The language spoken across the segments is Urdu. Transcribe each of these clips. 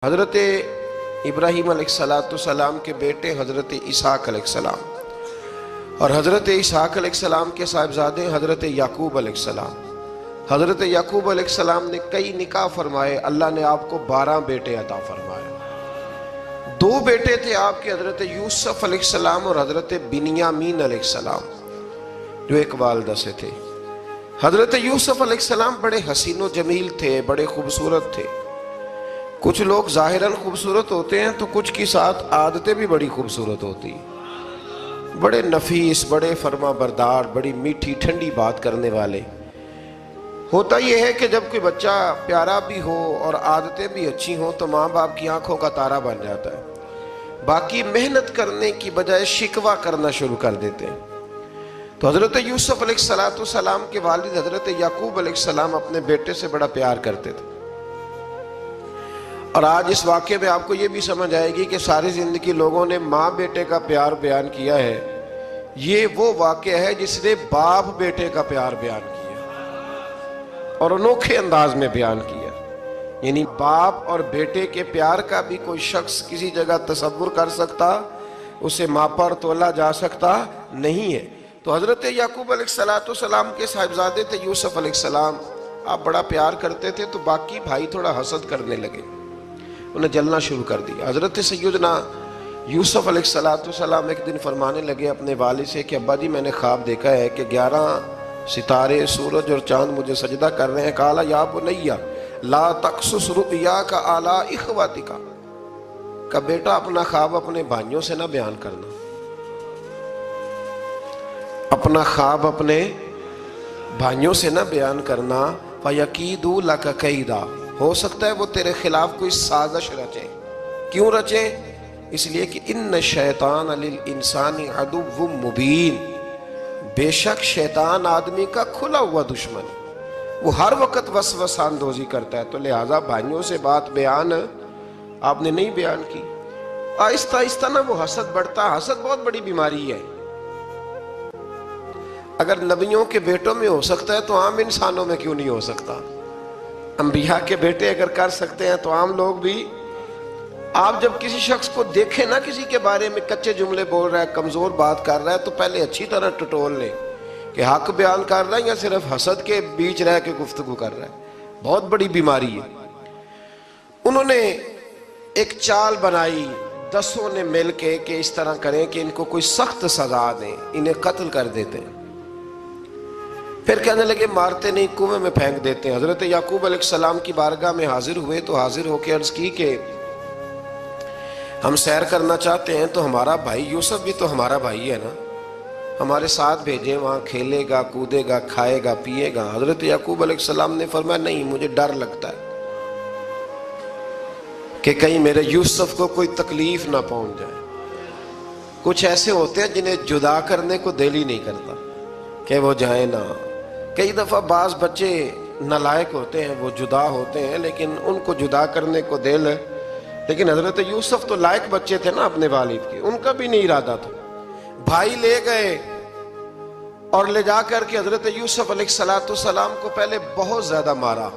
حضرت ابراہیم علیہ السلام کے بیٹے حضرت اسحاق علیہ السلام اور حضرت اسحاق علیہ السلام کے صاحبزادے حضرت یعقوب علیہ السلام۔ حضرت یعقوب علیہ السلام نے کئی نکاح فرمائے، اللہ نے آپ کو 12 بیٹے عطا فرمائے۔ 2 بیٹے تھے آپ کے، حضرت یوسف علیہ السلام اور حضرت بنیامین علیہ السلام، جو ایک والدہ سے تھے۔ حضرت یوسف علیہ السلام بڑے حسین و جمیل تھے، بڑے خوبصورت تھے۔ کچھ لوگ ظاہراً خوبصورت ہوتے ہیں تو کچھ کی ساتھ عادتیں بھی بڑی خوبصورت ہوتی ہیں، بڑے نفیس، بڑے فرما بردار، بڑی میٹھی ٹھنڈی بات کرنے والے۔ ہوتا یہ ہے کہ جب کوئی بچہ پیارا بھی ہو اور عادتیں بھی اچھی ہوں تو ماں باپ کی آنکھوں کا تارا بن جاتا ہے، باقی محنت کرنے کی بجائے شکوہ کرنا شروع کر دیتے ہیں۔ تو حضرت یوسف علیہ السلام کے والد حضرت یعقوب علیہ السلام اپنے بیٹے سے بڑا پیار کرتے تھے۔ اور آج اس واقعے میں آپ کو یہ بھی سمجھ آئے گی کہ ساری زندگی لوگوں نے ماں بیٹے کا پیار بیان کیا ہے، یہ وہ واقعہ ہے جس نے باپ بیٹے کا پیار بیان کیا اور انوکھے انداز میں بیان کیا۔ یعنی باپ اور بیٹے کے پیار کا بھی کوئی شخص کسی جگہ تصور کر سکتا، اسے ماپا اور تولا جا سکتا نہیں ہے۔ تو حضرت یعقوب علیہ السلام کے صاحبزادے تھے یوسف علیہ السلام، آپ بڑا پیار کرتے تھے تو باقی بھائی تھوڑا حسد کرنے لگے، انہیں جلنا شروع کر دیا۔ حضرت سیدنا یوسف علیہ السلام ایک دن فرمانے لگے اپنے والد سے کہ ابا جی میں نے خواب دیکھا ہے کہ 11 ستارے، سورج اور چاند مجھے سجدہ کر رہے ہیں۔ قال یا بنی لا تقصص رؤیاک علی اخواتک، کہ بیٹا اپنا خواب اپنے بھائیوں سے نہ بیان کرنا، اپنا خواب اپنے بھائیوں سے نہ بیان کرنا۔ فَيَكِيدُوا لَكَ كَيْدًا، ہو سکتا ہے وہ تیرے خلاف کوئی سازش رچیں۔ کیوں رچیں؟ اس لیے کہ ان الشیطان للانسان عدو مبین، بے شک شیطان آدمی کا کھلا ہوا دشمن، وہ ہر وقت وسوسہ اندوزی کرتا ہے۔ تو لہٰذا بھائیوں سے بات بیان آپ نے نہیں بیان کی۔ آہستہ آہستہ نہ وہ حسد بڑھتا، حسد بہت بڑی بیماری ہے۔ اگر نبیوں کے بیٹوں میں ہو سکتا ہے تو عام انسانوں میں کیوں نہیں ہو سکتا؟ انبیاء کے بیٹے اگر کر سکتے ہیں تو عام لوگ بھی۔ آپ جب کسی شخص کو دیکھیں نا کسی کے بارے میں کچے جملے بول رہا ہے، کمزور بات کر رہا ہے، تو پہلے اچھی طرح ٹٹول لیں کہ حق بیان کر رہا ہے یا صرف حسد کے بیچ رہ کے گفتگو کر رہا ہے۔ بہت بڑی بیماری ہے۔ انہوں نے ایک چال بنائی 10 نے مل کے کہ اس طرح کریں کہ ان کو کوئی سخت سزا دیں، انہیں قتل کر دیتے ہیں۔ پھر کہنے لگے مارتے نہیں، کنویں میں پھینک دیتے ہیں۔ حضرت یعقوب علیہ السلام کی بارگاہ میں حاضر ہوئے تو حاضر ہو کے عرض کی کہ ہم سیر کرنا چاہتے ہیں تو ہمارا بھائی یوسف بھی تو ہمارا بھائی ہے نا، ہمارے ساتھ بھیجیں، وہاں کھیلے گا، کودے گا، کھائے گا، پیے گا۔ حضرت یعقوب علیہ السلام نے فرمایا نہیں، مجھے ڈر لگتا ہے کہ کہیں میرے یوسف کو کوئی تکلیف نہ پہنچ جائے۔ کچھ ایسے ہوتے ہیں جنہیں جدا کرنے کو دل ہی نہیں کرتا کہ وہ جائیں نہ۔ کئی دفعہ بعض بچے نالائق ہوتے ہیں، وہ جدا ہوتے ہیں لیکن ان کو جدا کرنے کو دل ہے، لیکن حضرت یوسف تو لائق بچے تھے نا اپنے والد کے، ان کا بھی نہیں ارادہ تھا۔ بھائی لے گئے اور لے جا کر کے حضرت یوسف علیہ السلام کو پہلے بہت زیادہ مارا،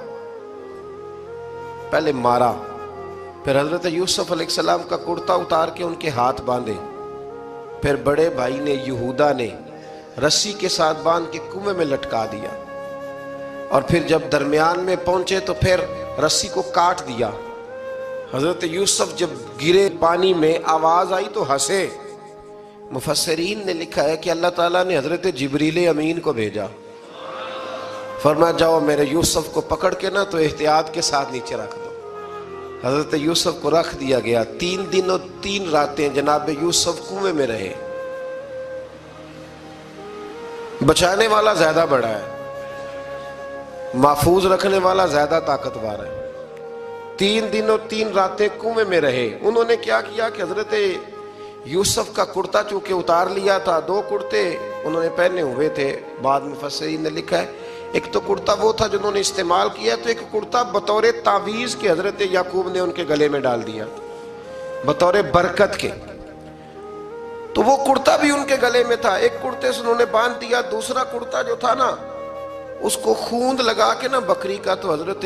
پھر حضرت یوسف علیہ السلام کا کرتا اتار کے ان کے ہاتھ باندھے، پھر بڑے بھائی نے یہودا نے رسی کے ساتھ باندھ کے کنویں میں لٹکا دیا، اور پھر جب درمیان میں پہنچے تو پھر رسی کو کاٹ دیا۔ حضرت یوسف جب گرے پانی میں آواز آئی تو ہنسے۔ مفسرین نے لکھا ہے کہ اللہ تعالیٰ نے حضرت جبریل امین کو بھیجا، فرمایا جاؤ میرے یوسف کو پکڑ کے نا تو احتیاط کے ساتھ نیچے رکھ دو۔ حضرت یوسف کو رکھ دیا گیا۔ 3 دن اور 3 راتیں جناب یوسف کنویں میں رہے۔ بچانے والا زیادہ بڑا ہے، محفوظ رکھنے والا زیادہ طاقتور ہے۔ 3 دن اور 3 راتیں کنویں میں رہے۔ انہوں نے کیا کیا کہ حضرت یوسف کا کرتا چونکہ اتار لیا تھا، 2 کرتے انہوں نے پہنے ہوئے تھے، بعد مفسرین نے لکھا ہے ایک تو کرتا وہ تھا جنہوں نے استعمال کیا، تو ایک کرتا بطور تعویذ کے حضرت یعقوب نے ان کے گلے میں ڈال دیا بطور برکت کے، تو وہ کرتا بھی ان کے گلے میں تھا۔ ایک کرتے سے انہوں نے باندھ دیا، دوسرا کرتا جو تھا نا اس کو خوند لگا کے نا بکری کا، تو حضرت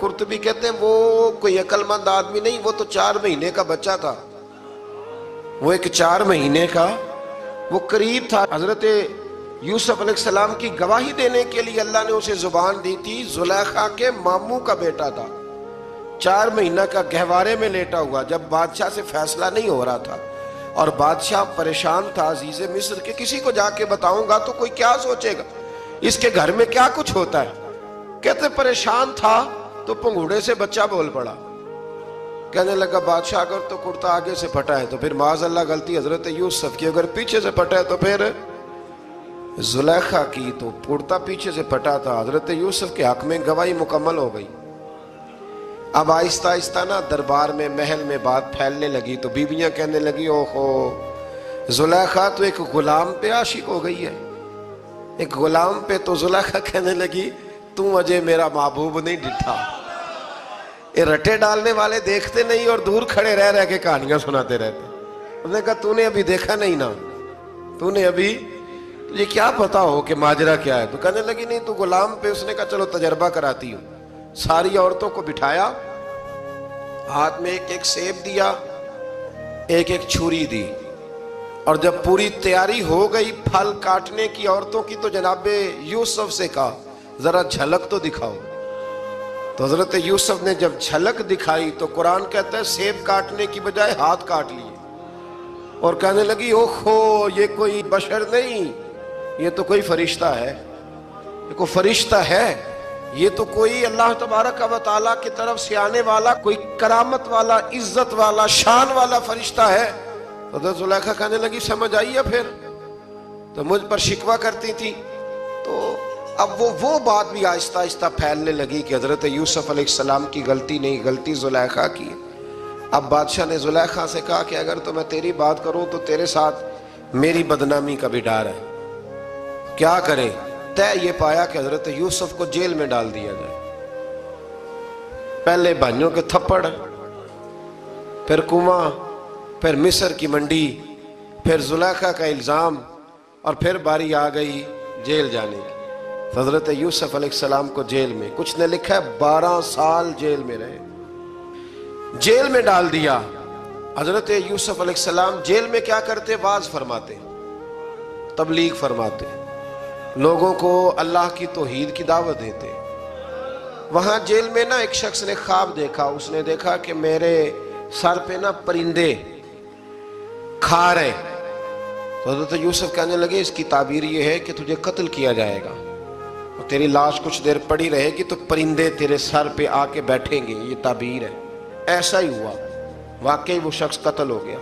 قرطبی کہتے ہیں وہ کوئی عقل مند آدمی نہیں، وہ تو 4 مہینے کا بچہ تھا، وہ ایک 4 مہینے کا وہ قریب تھا۔ حضرت یوسف علیہ السلام کی گواہی دینے کے لیے اللہ نے اسے زبان دی تھی، زلیخا کے ماموں کا بیٹا تھا، 4 مہینہ کا گہوارے میں لیٹا ہوا، جب بادشاہ سے فیصلہ نہیں ہو رہا تھا اور بادشاہ پریشان تھا عزیز مصر کے کسی کو جا کے بتاؤں گا تو کوئی کیا سوچے گا، اس کے گھر میں کیا کچھ ہوتا ہے۔ کہتے پریشان تھا تو پنگوڑے سے بچہ بول پڑا، کہنے لگا بادشاہ اگر تو کرتا آگے سے پھٹا ہے تو پھر معاذ اللہ غلطی حضرت یوسف کی، اگر پیچھے سے پھٹا ہے تو پھر زلیخا کی، تو کرتا پیچھے سے پھٹا تھا۔ حضرت یوسف کے حق میں گواہی مکمل ہو گئی۔ اب آہستہ آہستہ نا دربار میں محل میں بات پھیلنے لگی، تو بیویاں کہنے لگی اوہو زلیخا تو ایک غلام پہ عاشق ہو گئی ہے، ایک غلام پہ۔ تو زلیخا کہنے لگی تم اجے میرا محبوب نہیں ڈٹھا۔ یہ رٹے ڈالنے والے دیکھتے نہیں اور دور کھڑے رہ رہ کے کہانیاں سناتے رہتے۔ انہوں نے کہا تو نے ابھی دیکھا نہیں نا، تو نے ابھی تجھے کیا پتا ہو کہ ماجرا کیا ہے؟ تو کہنے لگی نہیں تو غلام پہ۔ اس نے کہا چلو تجربہ کراتی ہوں۔ ساری عورتوں کو بٹھایا، ہاتھ میں ایک ایک سیب دیا، ایک ایک چھری دی، اور جب پوری تیاری ہو گئی پھل کاٹنے کی عورتوں کی تو جناب یوسف سے کہا ذرا جھلک تو دکھاؤ۔ تو حضرت یوسف نے جب جھلک دکھائی تو قرآن کہتا ہے سیب کاٹنے کی بجائے ہاتھ کاٹ لیے، اور کہنے لگی اوہو یہ کوئی بشر نہیں، یہ تو کوئی فرشتہ ہے، یہ کوئی فرشتہ ہے، یہ تو کوئی اللہ تبارک و تعالیٰ کی طرف سے آنے والا کوئی کرامت والا عزت والا شان والا فرشتہ ہے۔ حضرت زلیخا کہنے لگی سمجھ آئی ہے پھر تو مجھ پر شکوہ کرتی تھی۔ تو اب وہ بات بھی آہستہ آہستہ پھیلنے لگی کہ حضرت یوسف علیہ السلام کی غلطی نہیں، غلطی زلیخا کی۔ اب بادشاہ نے زلیخا سے کہا کہ اگر تو میں تیری بات کروں تو تیرے ساتھ میری بدنامی کا بھی ڈر ہے، کیا کریں؟ طے یہ پایا کہ حضرت یوسف کو جیل میں ڈال دیا جائے۔ پہلے بھائیوں کے تھپڑ، پھر کنواں، پھر مصر کی منڈی، پھر زلیخا کا الزام، اور پھر باری آ گئی جیل جانے کی۔ حضرت یوسف علیہ السلام کو جیل میں، کچھ نے لکھا ہے 12 سال جیل میں رہے، جیل میں ڈال دیا۔ حضرت یوسف علیہ السلام جیل میں کیا کرتے؟ واعظ فرماتے، تبلیغ فرماتے، لوگوں کو اللہ کی توحید کی دعوت دیتے۔ وہاں جیل میں نا ایک شخص نے خواب دیکھا، اس نے دیکھا کہ میرے سر پہ نا پرندے کھا رہے۔ تو حضرت یوسف کہنے لگے اس کی تعبیر یہ ہے کہ تجھے قتل کیا جائے گا، اور تیری لاش کچھ دیر پڑی رہے گی تو پرندے تیرے سر پہ آ کے بیٹھیں گے، یہ تعبیر ہے۔ ایسا ہی ہوا، واقعی وہ شخص قتل ہو گیا۔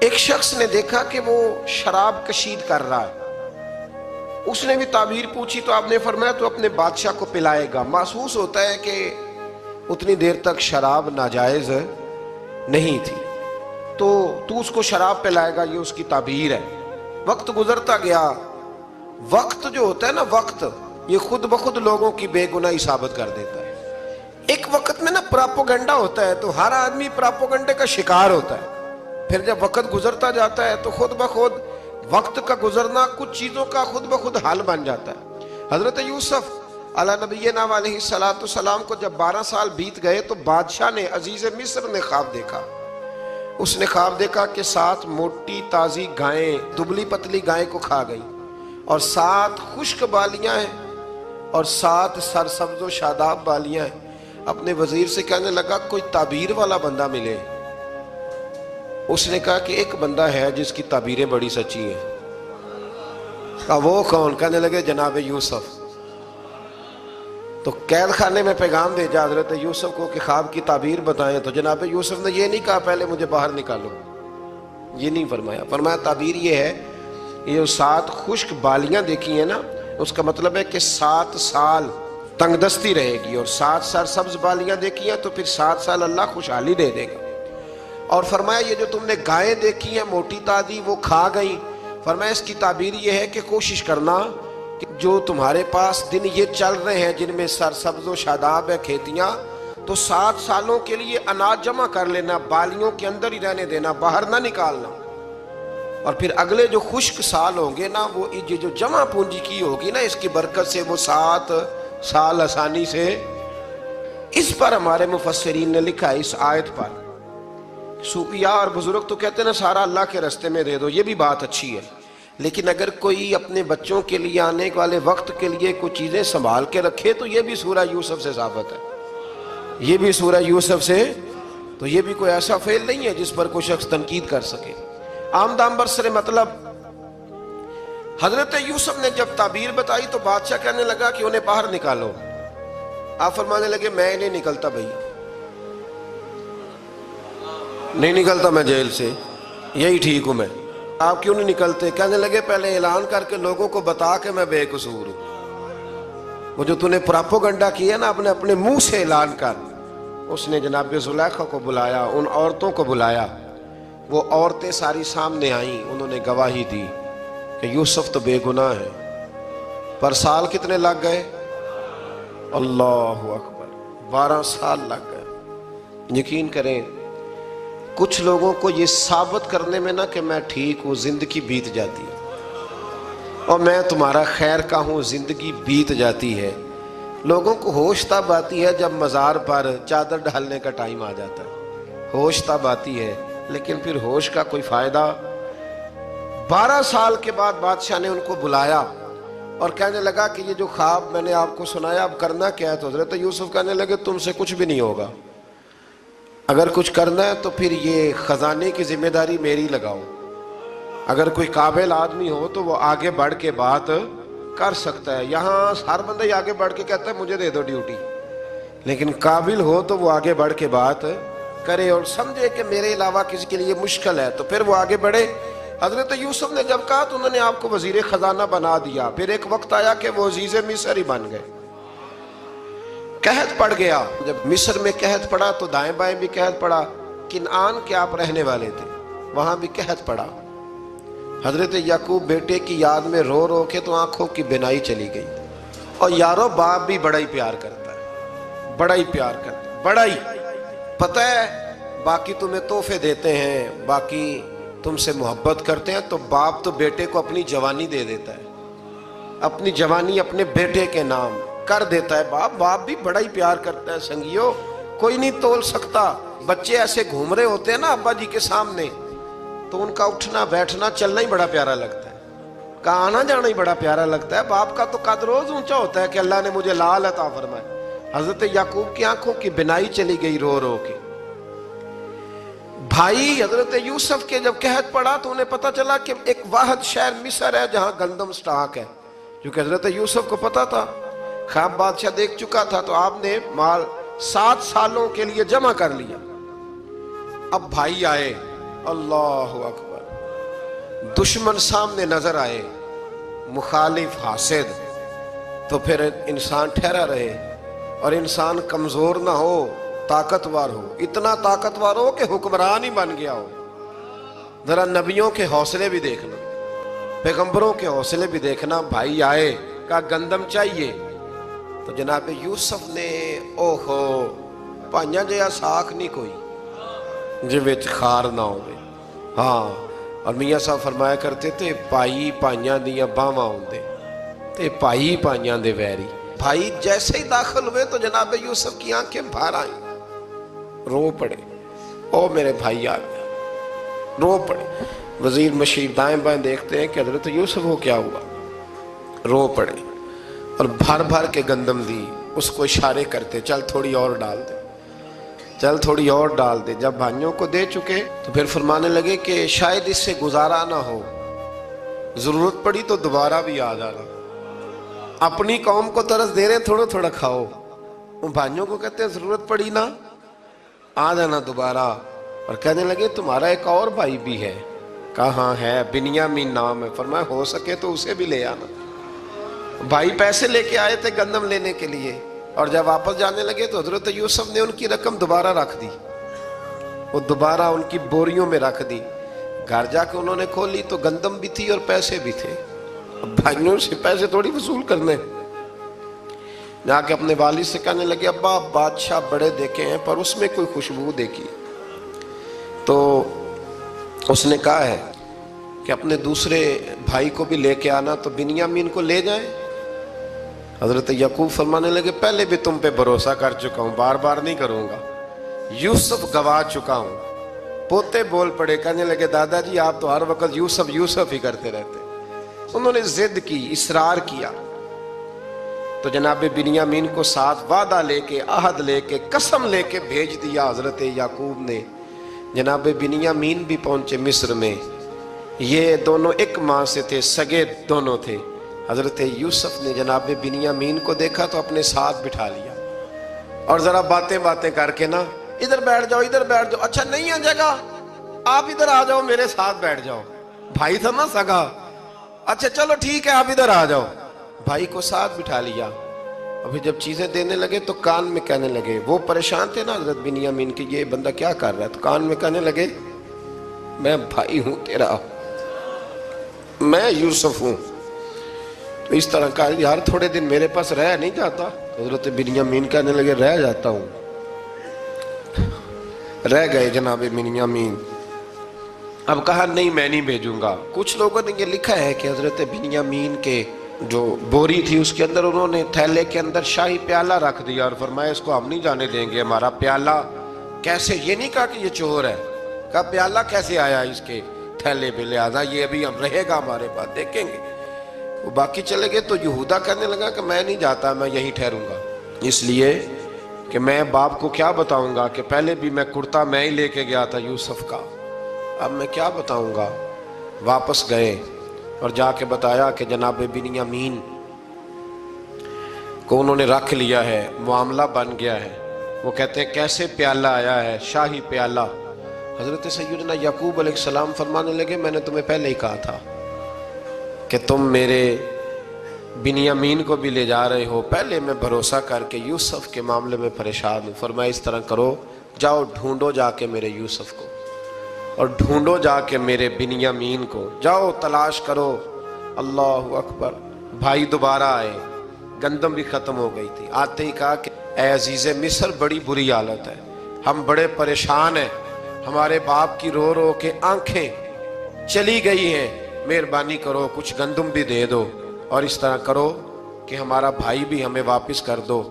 ایک شخص نے دیکھا کہ وہ شراب کشید کر رہا ہے، اس نے بھی تعبیر پوچھی تو آپ نے فرمایا تو اپنے بادشاہ کو پلائے گا۔ محسوس ہوتا ہے کہ اتنی دیر تک شراب ناجائز نہیں تھی، تو اس کو شراب پلائے گا، یہ اس کی تعبیر ہے۔ وقت گزرتا گیا، وقت جو ہوتا ہے نا، وقت یہ خود بخود لوگوں کی بے گناہی ثابت کر دیتا ہے۔ ایک وقت میں نا پراپوگنڈا ہوتا ہے تو ہر آدمی پراپوگنڈے کا شکار ہوتا ہے، پھر جب وقت گزرتا جاتا ہے تو خود بخود وقت کا گزرنا کچھ چیزوں کا خود بخود حل بن جاتا ہے۔ حضرت یوسف علیہ نبینا علیہ السلام کو جب 12 سال بیت گئے تو بادشاہ نے، عزیز مصر نے خواب دیکھا۔ اس نے خواب دیکھا کہ 7 موٹی تازی گائیں دبلی پتلی گائیں کو کھا گئی، اور 7 خشک بالیاں ہیں اور 7 سرسبز و شاداب بالیاں ہیں۔ اپنے وزیر سے کہنے لگا کوئی تعبیر والا بندہ ملے۔ اس نے کہا کہ ایک بندہ ہے جس کی تعبیریں بڑی سچی ہیں۔ کہا وہ کون؟ کہنے لگے جناب یوسف۔ تو قید خانے میں پیغام بھیجا حضرت یوسف کو کہ خواب کی تعبیر بتائیں، تو جناب یوسف نے یہ نہیں کہا پہلے مجھے باہر نکالو، یہ نہیں فرمایا۔ فرمایا تعبیر یہ ہے، یہ جو 7 خشک بالیاں دیکھی ہیں نا، اس کا مطلب ہے کہ 7 سال تنگ دستی رہے گی، اور 7 سرسبز بالیاں دیکھی ہیں تو پھر 7 سال اللہ خوشحالی دے دے گا۔ اور فرمایا یہ جو تم نے گائیں دیکھی ہیں موٹی تازی وہ کھا گئی، فرمایا اس کی تعبیر یہ ہے کہ کوشش کرنا کہ جو تمہارے پاس دن یہ چل رہے ہیں جن میں سرسبز و شاداب ہے کھیتیاں، تو 7 سالوں کے لیے اناج جمع کر لینا، بالیوں کے اندر ہی رہنے دینا، باہر نہ نکالنا۔ اور پھر اگلے جو خشک سال ہوں گے نا، وہ یہ جو جمع پونجی کی ہوگی نا، اس کی برکت سے وہ 7 سال آسانی سے. اس پر ہمارے مفسرین نے لکھا ہے، اس آیت پر. صوفیاء اور بزرگ تو کہتے ہیں نا سارا اللہ کے راستے میں دے دو، یہ بھی بات اچھی ہے، لیکن اگر کوئی اپنے بچوں کے لیے آنے والے وقت کے لیے کوئی چیزیں سنبھال کے رکھے تو یہ بھی سورہ یوسف سے ثابت ہے. یہ بھی سورہ یوسف سے، تو یہ بھی کوئی ایسا فعل نہیں ہے جس پر کوئی شخص تنقید کر سکے. آمدام برسر مطلب حضرت یوسف نے جب تعبیر بتائی تو بادشاہ کہنے لگا کہ انہیں باہر نکالو. آپ فرمانے لگے میں نہیں نکلتا بھائی، نہیں نکلتا میں جیل سے، یہی ٹھیک ہوں میں. آپ کیوں نہیں نکلتے؟ کہنے لگے پہلے اعلان کر کے لوگوں کو بتا کہ میں بے قصور ہوں. وہ جو تو نے پراپوگنڈا کیا نا اپنے منہ سے اعلان کر. اس نے جناب زلیخا کو بلایا، ان عورتوں کو بلایا، وہ عورتیں ساری سامنے آئیں، انہوں نے گواہی دی کہ یوسف تو بے گناہ ہے. پر سال کتنے لگ گئے؟ اللہ اکبر، 12 سال لگ گئے. یقین کریں کچھ لوگوں کو یہ ثابت کرنے میں نا کہ میں ٹھیک ہوں زندگی بیت جاتی ہے، اور میں تمہارا خیر کا ہوں زندگی بیت جاتی ہے. لوگوں کو ہوش تب آتی ہے جب مزار پر چادر ڈالنے کا ٹائم آ جاتا ہے، ہوش تب آتی ہے، لیکن پھر ہوش کا کوئی فائدہ. 12 سال کے بعد بادشاہ نے ان کو بلایا اور کہنے لگا کہ یہ جو خواب میں نے آپ کو سنایا اب کرنا کیا ہے؟ تو حضرت یوسف کہنے لگے تم سے کچھ بھی نہیں ہوگا، اگر کچھ کرنا ہے تو پھر یہ خزانے کی ذمہ داری میری لگاؤ. اگر کوئی قابل آدمی ہو تو وہ آگے بڑھ کے بات کر سکتا ہے. یہاں ہر بندہ ہی آگے بڑھ کے کہتا ہے مجھے دے دو ڈیوٹی، لیکن قابل ہو تو وہ آگے بڑھ کے بات کرے اور سمجھے کہ میرے علاوہ کسی کے لیے مشکل ہے تو پھر وہ آگے بڑھے. حضرت یوسف نے جب کہا تو انہوں نے آپ کو وزیر خزانہ بنا دیا. پھر ایک وقت آیا کہ وہ عزیز مصر ہی بن گئے. قحط پڑ گیا، جب مصر میں قحط پڑا تو دائیں بائیں بھی قحط پڑا. کنعان کے آپ رہنے والے تھے، وہاں بھی قحط پڑا. حضرت یعقوب بیٹے کی یاد میں رو رو کے تو آنکھوں کی بینائی چلی گئی. اور یارو باپ بھی بڑا ہی پیار کرتا ہے، بڑا ہی پیار کرتا ہے، بڑا ہی. پتہ ہے باقی تمہیں تحفے دیتے ہیں، باقی تم سے محبت کرتے ہیں، تو باپ تو بیٹے کو اپنی جوانی دے دیتا ہے، اپنی جوانی اپنے بیٹے کے نام کر دیتا ہے. باپ بھی بڑا ہی پیار کرتا ہے. سنگیو کوئی نہیں تول سکتا. بچے ایسے گھوم رہے ہوتے ہیں نا ابا جی کے سامنے تو ان کا اٹھنا بیٹھنا چلنا ہی بڑا پیارا لگتا ہے، کا آنا جانا ہی بڑا پیارا لگتا ہے. باپ کا تو قد روز اونچا ہوتا ہے کہ اللہ نے مجھے لال عطا فرمائے. حضرت یعقوب کی آنکھوں کی بینائی چلی گئی رو رو کے. بھائی حضرت یوسف کے جب قحط پڑا تو انہیں پتا چلا کہ ایک واحد شہر مصر ہے جہاں گندم سٹاک ہے، کیونکہ حضرت یوسف کو پتا تھا، خواب بادشاہ دیکھ چکا تھا، تو آپ نے مال 7 سالوں کے لیے جمع کر لیا. اب بھائی آئے، اللہ اکبر، دشمن سامنے نظر آئے، مخالف حاسد، تو پھر انسان ٹھہرا رہے اور انسان کمزور نہ ہو، طاقتور ہو. اتنا طاقتور ہو کہ حکمران ہی بن گیا ہو. ذرا نبیوں کے حوصلے بھی دیکھنا، پیغمبروں کے حوصلے بھی دیکھنا. بھائی آئے، کہا گندم چاہیے، تو جناب یوسف نے اوہو پائیاں جیا ساکھ نہیں کوئی جی وچ خار نہ ہوئے. ہاں، اور میاں صاحب فرمایا کرتے تھے پائی پائیاں دیاں باواں ہوندے تے پائی پائیاں دے ویری. بھائی جیسے ہی داخل ہوئے تو جناب یوسف کی آنکھیں بھار آئیں، رو پڑے، او میرے بھائی آ گیا، رو پڑے. وزیر مشیر دائیں بائیں دیکھتے ہیں کہ حضرت یوسف کو کیا ہوا، رو پڑے اور بھر بھر کے گندم دی. اس کو اشارے کرتے چل تھوڑی اور ڈال دے، چل تھوڑی اور ڈال دے. جب بھائیوں کو دے چکے تو پھر فرمانے لگے کہ شاید اس سے گزارا نہ ہو، ضرورت پڑی تو دوبارہ بھی آ جانا. اپنی قوم کو ترس دے رہے ہیں تھوڑا تھوڑا کھاؤ، ان بھائیوں کو کہتے ہیں ضرورت پڑی نا آ جانا دوبارہ. اور کہنے لگے تمہارا ایک اور بھائی بھی ہے. کہاں ہے؟ بنیامین نام ہے. فرمایا ہو سکے تو اسے بھی لے آنا. بھائی پیسے لے کے آئے تھے گندم لینے کے لیے، اور جب واپس جانے لگے تو حضرت یوسف نے ان کی رقم دوبارہ رکھ دی، وہ دوبارہ ان کی بوریوں میں رکھ دی. گھر جا کے انہوں نے کھولی تو گندم بھی تھی اور پیسے بھی تھے. بھائیوں سے پیسے تھوڑی وصول کرنے. جا کے اپنے والد سے کہنے لگے ابا بادشاہ بڑے دیکھے ہیں پر اس میں کوئی خوشبو دیکھی. تو اس نے کہا ہے کہ اپنے دوسرے بھائی کو بھی لے کے آنا تو بنیامین کو لے جائیں؟ حضرت یعقوب فرمانے لگے پہلے بھی تم پہ بھروسہ کر چکا ہوں، بار بار نہیں کروں گا، یوسف گوا چکا ہوں۔ پوتے بول پڑے، کہنے لگے دادا جی آپ تو ہر وقت یوسف یوسف ہی کرتے رہتے۔ انہوں نے ضد کی، اصرار کیا، تو جناب بنیامین کو ساتھ وعدہ لے کے، عہد لے کے، قسم لے کے بھیج دیا حضرت یعقوب نے۔ جناب بنیامین بھی پہنچے مصر میں، یہ دونوں ایک ماں سے تھے، سگے دونوں تھے۔ حضرت یوسف نے جناب بنیامین کو دیکھا تو اپنے ساتھ بٹھا لیا، اور ذرا باتیں کر کے نا، ادھر بیٹھ جاؤ ادھر بیٹھ جاؤ، اچھا نہیں ہے جگہ، آپ ادھر آ جاؤ میرے ساتھ بیٹھ جاؤ، بھائی تھا نا سگا، اچھا چلو ٹھیک ہے آپ ادھر آ جاؤ، بھائی کو ساتھ بٹھا لیا۔ ابھی جب چیزیں دینے لگے تو کان میں کہنے لگے، وہ پریشان تھے نا حضرت بنیامین کی، یہ بندہ کیا کر رہا ہے، تو کان میں کہنے لگے میں بھائی ہوں تیرا، میں یوسف ہوں۔ تو اس طرح کہا یار تھوڑے دن میرے پاس رہ نہیں جاتا؟ حضرت بنیامین کہنے لگے رہ جاتا ہوں۔ رہ گئے جناب بنیامین۔ اب کہا نہیں میں نہیں بھیجوں گا۔ کچھ لوگوں نے یہ لکھا ہے کہ حضرت بنیامین کے جو بوری تھی اس کے اندر انہوں نے تھیلے کے اندر شاہی پیالہ رکھ دیا اور فرمایا اس کو ہم نہیں جانے دیں گے، ہمارا پیالہ کیسے، یہ نہیں کہا کہ یہ چور ہے، کہا پیالہ کیسے آیا اس کے تھیلے پہ، لہذا یہ ابھی ہم رہے گا ہمارے پاس، دیکھیں گے۔ وہ باقی چلے گئے تو یہودا کہنے لگا کہ میں نہیں جاتا، میں یہیں ٹھہروں گا، اس لیے کہ میں باپ کو کیا بتاؤں گا کہ پہلے بھی میں کرتا میں ہی لے کے گیا تھا یوسف کا، اب میں کیا بتاؤں گا۔ واپس گئے اور جا کے بتایا کہ جناب بنیامین کو انہوں نے رکھ لیا ہے، معاملہ بن گیا ہے۔ وہ کہتے ہیں کیسے پیالہ آیا ہے، شاہی پیالہ۔ حضرت سیدنا یعقوب علیہ السلام فرمانے لگے میں نے تمہیں پہلے ہی کہا تھا کہ تم میرے بنیامین کو بھی لے جا رہے ہو، پہلے میں بھروسہ کر کے یوسف کے معاملے میں پریشان ہوں۔ فرمایا اس طرح کرو، جاؤ ڈھونڈو جا کے میرے یوسف کو، اور ڈھونڈو جا کے میرے بنیامین کو، جاؤ تلاش کرو۔ اللہ اکبر۔ بھائی دوبارہ آئے، گندم بھی ختم ہو گئی تھی، آتے ہی کہا کہ اے عزیز مصر بڑی بری حالت ہے، ہم بڑے پریشان ہیں، ہمارے باپ کی رو رو کے آنکھیں چلی گئی ہیں، مہربانی کرو کچھ گندم بھی دے دو، اور اس طرح کرو کہ ہمارا بھائی بھی ہمیں واپس کر دو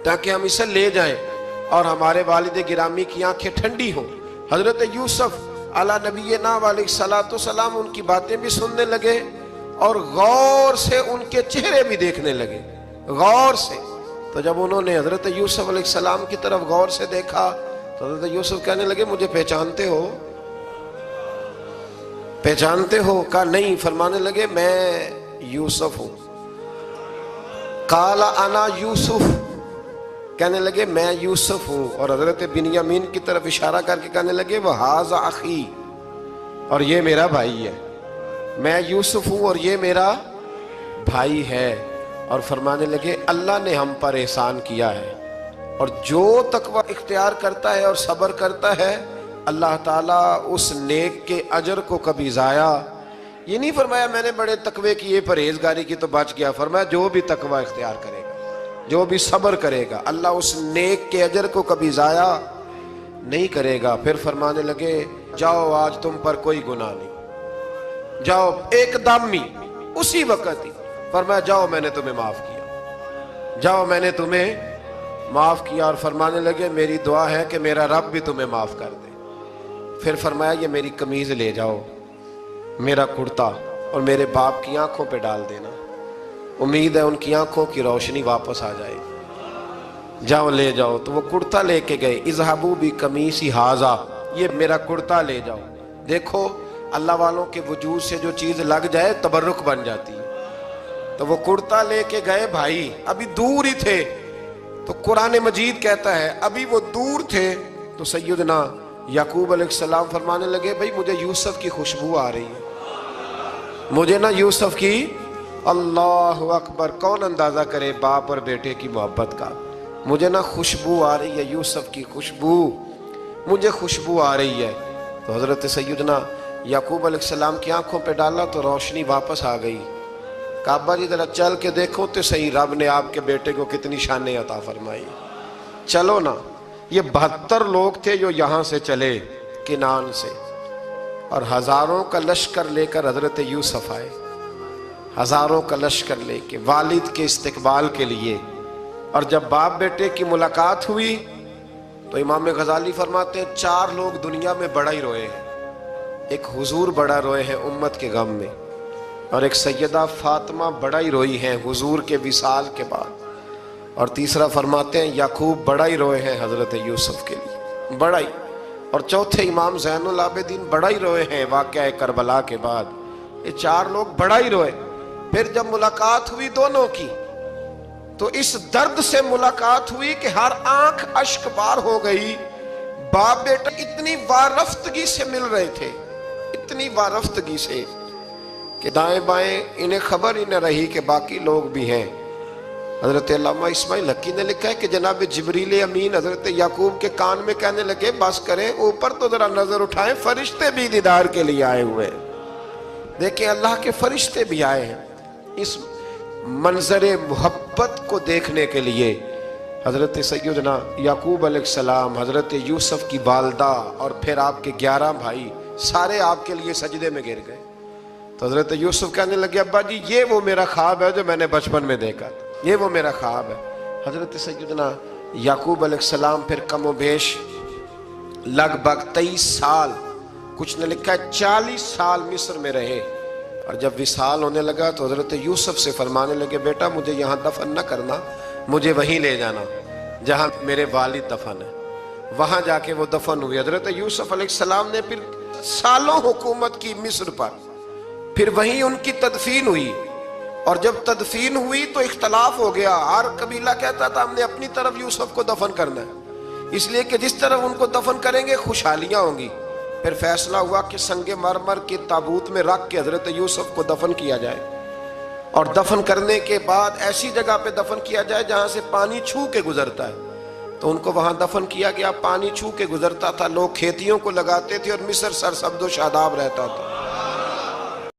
تاکہ ہم اسے لے جائیں اور ہمارے والد گرامی کی آنکھیں ٹھنڈی ہوں۔ حضرت یوسف علیٰ نبینا علیہ السلام ان کی باتیں بھی سننے لگے اور غور سے ان کے چہرے بھی دیکھنے لگے، غور سے۔ تو جب انہوں نے حضرت یوسف علیہ السلام کی طرف غور سے دیکھا تو حضرت یوسف کہنے لگے مجھے پہچانتے ہو، پہچانتے ہو؟ کہا نہیں۔ فرمانے لگے میں یوسف ہوں۔ قال انا یوسف، کہنے لگے میں یوسف ہوں، اور حضرت بنیامین کی طرف اشارہ کر کے کہنے لگے وَهَذَا أَخِي، اور یہ میرا بھائی ہے، میں یوسف ہوں اور یہ میرا بھائی ہے۔ اور فرمانے لگے اللہ نے ہم پر احسان کیا ہے، اور جو تقوی اختیار کرتا ہے اور صبر کرتا ہے اللہ تعالیٰ اس نیک کے اجر کو کبھی ضائع، یہ نہیں فرمایا میں نے بڑے تقوی کیے پرہیزگاری کی تو بچ گیا، فرمایا جو بھی تقوی اختیار کرے گا، جو بھی صبر کرے گا، اللہ اس نیک کے اجر کو کبھی ضائع نہیں کرے گا۔ پھر فرمانے لگے جاؤ آج تم پر کوئی گناہ نہیں، جاؤ ایک دم ہی اسی وقت ہی فرمایا جاؤ میں نے تمہیں معاف کیا، جاؤ میں نے تمہیں معاف کیا۔ اور فرمانے لگے میری دعا ہے کہ میرا رب بھی تمہیں معاف کر دے۔ پھر فرمایا یہ میری قمیض لے جاؤ، میرا کرتا، اور میرے باپ کی آنکھوں پہ ڈال دینا، امید ہے ان کی آنکھوں کی روشنی واپس آ جائے، جاؤ لے جاؤ۔ تو وہ کرتا لے کے گئے، اذهبوا بقمیصی ھذا، یہ میرا کرتا لے جاؤ۔ دیکھو اللہ والوں کے وجود سے جو چیز لگ جائے تبرک بن جاتی ہے۔ تو وہ کرتا لے کے گئے، بھائی ابھی دور ہی تھے، تو قرآن مجید کہتا ہے ابھی وہ دور تھے تو سیدنا یعقوب علیہ السلام فرمانے لگے بھئی مجھے یوسف کی خوشبو آ رہی ہے، مجھے نا یوسف کی، اللہ اکبر، کون اندازہ کرے باپ اور بیٹے کی محبت کا، مجھے نا خوشبو آ رہی ہے، یوسف کی خوشبو، مجھے خوشبو آ رہی ہے۔ تو حضرت سیدنا یعقوب علیہ السلام کی آنکھوں پہ ڈالا تو روشنی واپس آ گئی۔ کعبہ جی ذرا چل کے دیکھو تو صحیح رب نے آپ کے بیٹے کو کتنی شانیں عطا فرمائی۔ چلو نا، یہ 72 لوگ تھے جو یہاں سے چلے کنان سے، اور ہزاروں کا لشکر لے کر حضرت یوسف آئے، ہزاروں کا لشکر لے کے والد کے استقبال کے لیے۔ اور جب باپ بیٹے کی ملاقات ہوئی تو امام غزالی فرماتے ہیں 4 لوگ دنیا میں بڑا ہی روئے ہیں۔ ایک حضور بڑا روئے ہیں امت کے غم میں، اور ایک سیدہ فاطمہ بڑا ہی روئی ہیں حضور کے وصال کے بعد، اور تیسرا فرماتے ہیں یعقوب بڑا ہی روئے ہیں حضرت یوسف کے لیے، بڑا ہی، اور چوتھے امام زین العابدین بڑا ہی روئے ہیں واقعہ کربلا کے بعد۔ یہ 4 لوگ بڑا ہی روئے۔ پھر جب ملاقات ہوئی دونوں کی تو اس درد سے ملاقات ہوئی کہ ہر آنکھ اشک بار ہو گئی۔ باپ بیٹا اتنی وارفتگی سے مل رہے تھے، اتنی وارفتگی سے کہ دائیں بائیں انہیں خبر ہی نہ رہی کہ باقی لوگ بھی ہیں۔ حضرت علامہ اسماعیل حقی نے لکھا ہے کہ جناب جبریل امین حضرت یعقوب کے کان میں کہنے لگے بس کریں، اوپر تو ذرا نظر اٹھائیں، فرشتے بھی دیدار کے لیے آئے ہوئے ہیں۔ دیکھیں اللہ کے فرشتے بھی آئے ہیں اس منظر محبت کو دیکھنے کے لیے۔ حضرت سیدنا یعقوب علیہ السلام، حضرت یوسف کی والدہ اور پھر آپ کے 11 بھائی سارے آپ کے لیے سجدے میں گر گئے۔ تو حضرت یوسف کہنے لگے ابا جی یہ وہ میرا خواب ہے جو میں نے بچپن میں دیکھا تھا، یہ وہ میرا خواب ہے۔ حضرت سیدنا یعقوب علیہ السلام پھر کم و بیش لگ بھگ 23 سال، کچھ نے لکھا ہے 40 سال مصر میں رہے، اور جب وصال ہونے لگا تو حضرت یوسف سے فرمانے لگے بیٹا مجھے یہاں دفن نہ کرنا، مجھے وہیں لے جانا جہاں میرے والد دفن ہے۔ وہاں جا کے وہ دفن ہوئے۔ حضرت یوسف علیہ السلام نے پھر سالوں حکومت کی مصر پر، پھر وہیں ان کی تدفین ہوئی، اور جب تدفین ہوئی تو اختلاف ہو گیا۔ ہر قبیلہ کہتا تھا ہم نے اپنی طرف یوسف کو دفن کرنا ہے، اس لیے کہ جس طرف ان کو دفن کریں گے خوشحالیاں ہوں گی۔ پھر فیصلہ ہوا کہ سنگ مرمر کے تابوت میں رکھ کے حضرت یوسف کو دفن کیا جائے، اور دفن کرنے کے بعد ایسی جگہ پہ دفن کیا جائے جہاں سے پانی چھو کے گزرتا ہے۔ تو ان کو وہاں دفن کیا گیا، پانی چھو کے گزرتا تھا، لوگ کھیتیوں کو لگاتے تھے اور مصر سرسبز و شاداب رہتا تھا۔